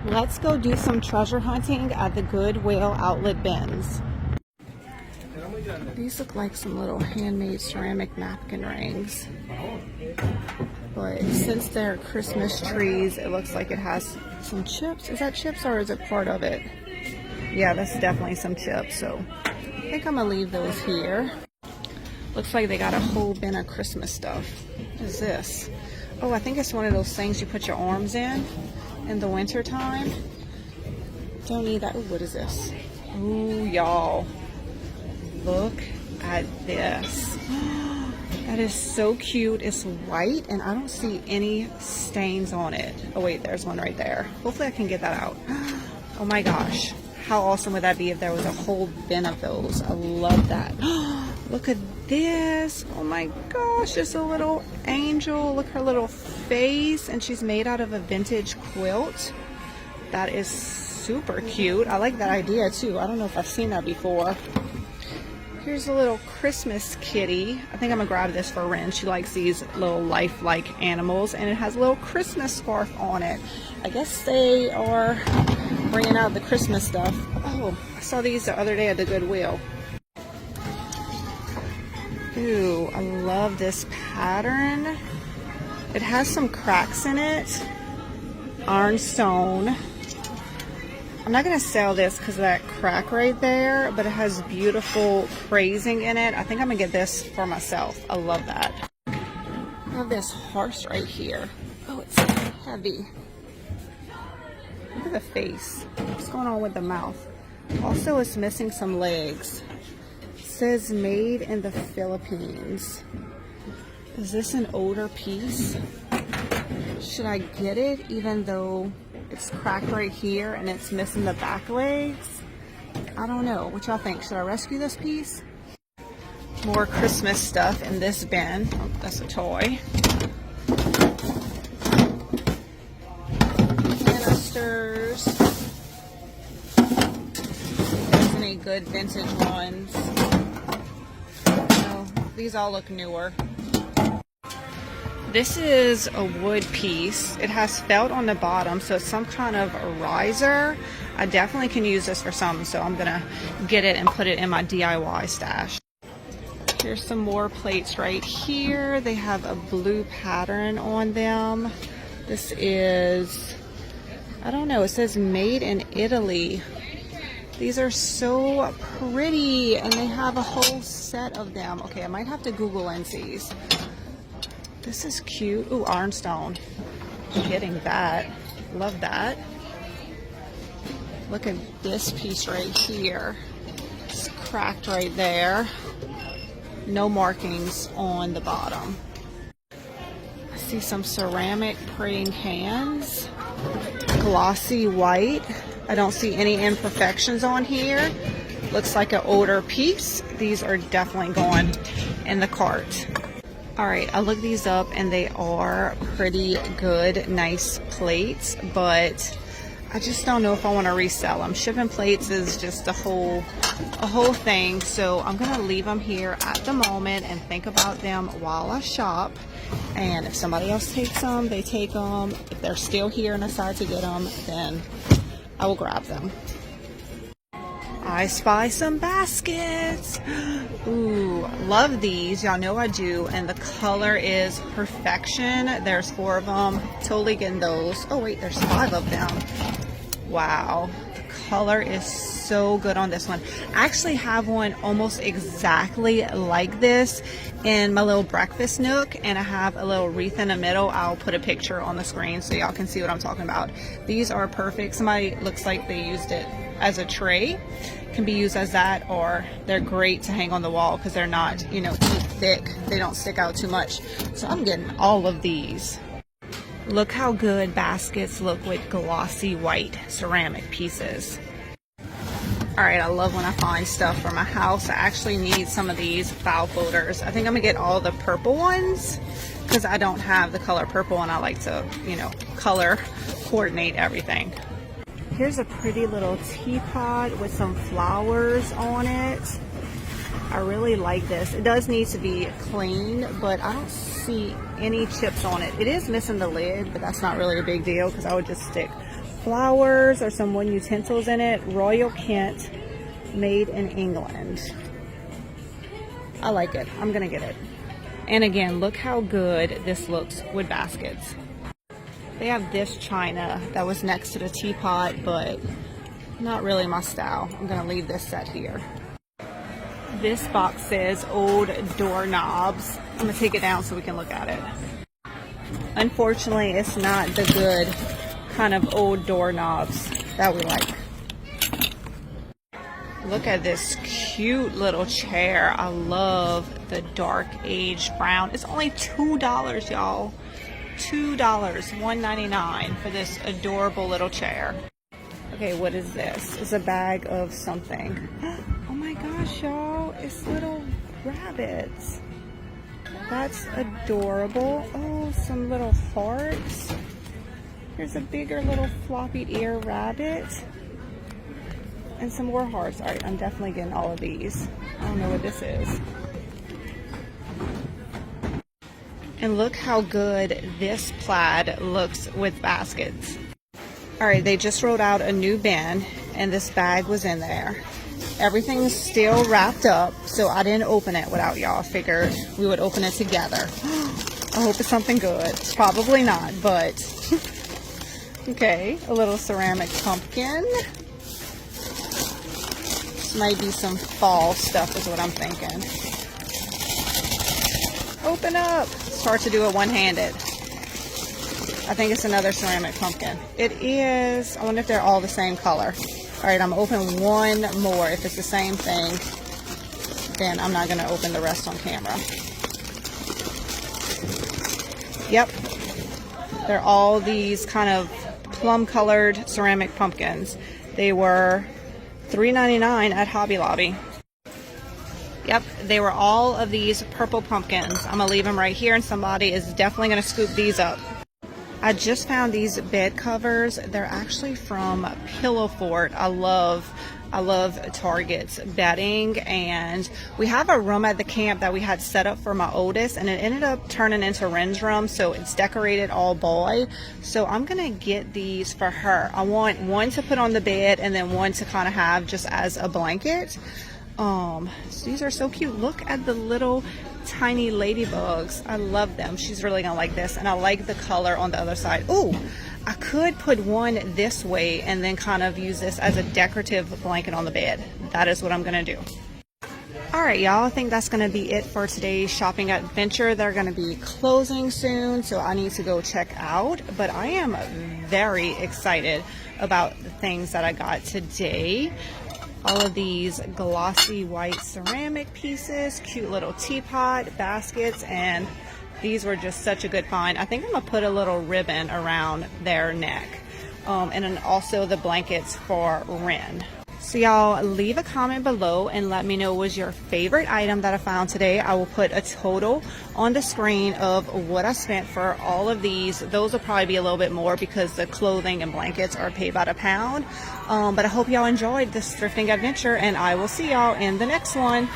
Let's go do some treasure hunting at the Goodwill outlet bins. These look like some little handmade ceramic napkin rings. But since they're Christmas trees, it looks like it has some chips. Is that chips or is it part of it? Yeah, that's definitely some chips. So I think I'm gonna leave those here. Looks like they got a whole bin of Christmas stuff. What is this? Oh, I think it's one of those things you put your arms in the winter time. Don't need that. Ooh, what is this? Ooh, y'all. Look at this. That is so cute. It's white and I don't see any stains on it. Oh wait, there's one right there. Hopefully I can get that out. Oh my gosh. How awesome would that be if there was a whole bin of those? I love that. Look at this. Oh my gosh, it's a little angel. Look, her little face, and she's made out of a vintage quilt. That is super cute. I like that idea too. I don't know if I've seen that before. Here's a little Christmas kitty. I think I'm gonna grab this for Ren. She likes these little lifelike animals, and it has a little Christmas scarf on it. I guess they are bringing out the Christmas stuff. Oh, I saw these the other day at the Goodwill. Ooh, I love this pattern. It has some cracks in it. Ironstone. I'm not going to sell this because of that crack right there, but it has beautiful phrasing in it. I think I'm going to get this for myself. I love that. I have this horse right here. Oh, it's heavy. Look at the face. What's going on with the mouth? Also, it's missing some legs. It says made in the Philippines. Is this an older piece? Should I get it even though it's cracked right here and it's missing the back legs? I don't know. What y'all think? Should I rescue this piece? More Christmas stuff in this bin. Oh, that's a toy. Canisters. There's any good vintage ones. Oh, these all look newer. This is a wood piece. It has felt on the bottom, so it's some kind of a riser. I definitely can use this for something, so I'm gonna get it and put it in my DIY stash. Here's some more plates right here. They have a blue pattern on them. This is, I don't know, it says made in Italy. These are so pretty, and they have a whole set of them. Okay, I might have to Google these. This is cute. Ooh, ironstone. Getting that. Love that. Look at this piece right here. It's cracked right there. No markings on the bottom. I see some ceramic praying hands. Glossy white. I don't see any imperfections on here. Looks like an older piece. These are definitely going in the cart. All right, I looked these up and they are pretty good, nice plates, but I just don't know if I want to resell them. Shipping plates is just a whole thing, so I'm gonna leave them here at the moment and think about them while I shop. And if somebody else takes them, they take them. If they're still here and decide to get them, then I will grab them. I spy some baskets. Ooh, love these. Y'all know I do. And the color is perfection. There's 4 of them. Totally getting those. Oh wait, there's 5 of them. Wow. The color is so good on this one. I actually have one almost exactly like this in my little breakfast nook, and I have a little wreath in the middle. I'll put a picture on the screen so y'all can see what I'm talking about. These are perfect. Somebody looks like they used it as a tray. Can be used as that, or they're great to hang on the wall because they're not, you know, too thick. They don't stick out too much. So I'm getting all of these. Look how good baskets look with glossy white ceramic pieces. All right, I love when I find stuff for my house. I actually need some of these file folders. I think I'm gonna get all the purple ones because I don't have the color purple and I like to, you know, color coordinate everything. Here's a pretty little teapot with some flowers on it. I really like this. It does need to be cleaned, but I don't see any chips on it. It is missing the lid, but that's not really a big deal because I would just stick flowers or some wooden utensils in it. Royal Kent, made in England. I like it. I'm gonna get it. And again, look how good this looks with baskets. They have this china that was next to the teapot, but not really my style. I'm gonna leave this set here. This box says old doorknobs. I'm gonna take it down so we can look at it. Unfortunately, it's not the good kind of old doorknobs that we like. Look at this cute little chair. I love the dark aged brown. It's only $2, y'all. $2, $1.99 for this adorable little chair. Okay, what is this? It's a bag of something. Oh my gosh, y'all. It's little rabbits. That's adorable. Oh, some little hearts. Here's a bigger little floppy ear rabbit. And some more hearts. All right, I'm definitely getting all of these. I don't know what this is. And look how good this plaid looks with baskets. All right, they just rolled out a new bin, and this bag was in there. Everything's still wrapped up, so I didn't open it without y'all. I figured we would open it together. I hope it's something good. Probably not, but okay. A little ceramic pumpkin. This might be some fall stuff is what I'm thinking. Open up. It's hard to do it one-handed. I think it's another ceramic pumpkin. It is. I wonder if they're all the same color. All right, I'm gonna open one more. If it's the same thing, then I'm not gonna open the rest on camera. Yep, they're all these kind of plum colored ceramic pumpkins. They were $3.99 at Hobby Lobby. Yep, they were all of these purple pumpkins. I'm gonna leave them right here, and somebody is definitely gonna scoop these up. I just found these bed covers. They're actually from Pillow Fort. I love Target's bedding, and we have a room at the camp that we had set up for my oldest, and it ended up turning into Ren's room, so it's decorated all boy. So I'm gonna get these for her. I want one to put on the bed and then one to kind of have just as a blanket. So these are so cute. Look at the little tiny ladybugs. I love them. She's really gonna like this, and I like the color on the other side. Oh, I could put one this way and then kind of use this as a decorative blanket on the bed. That is what I'm gonna do. All right, y'all, I think that's gonna be it for today's shopping adventure. They're gonna be closing soon, so I need to go check out, but I am very excited about the things that I got today. All of these glossy white ceramic pieces, cute little teapot, baskets, and these were just such a good find. I think I'm gonna put a little ribbon around their neck. And then also the blankets for Ren. So y'all, leave a comment below and let me know what was your favorite item that I found today. I will put a total on the screen of what I spent for all of these. Those will probably be a little bit more because the clothing and blankets are paid by the pound. But I hope y'all enjoyed this thrifting adventure, and I will see y'all in the next one.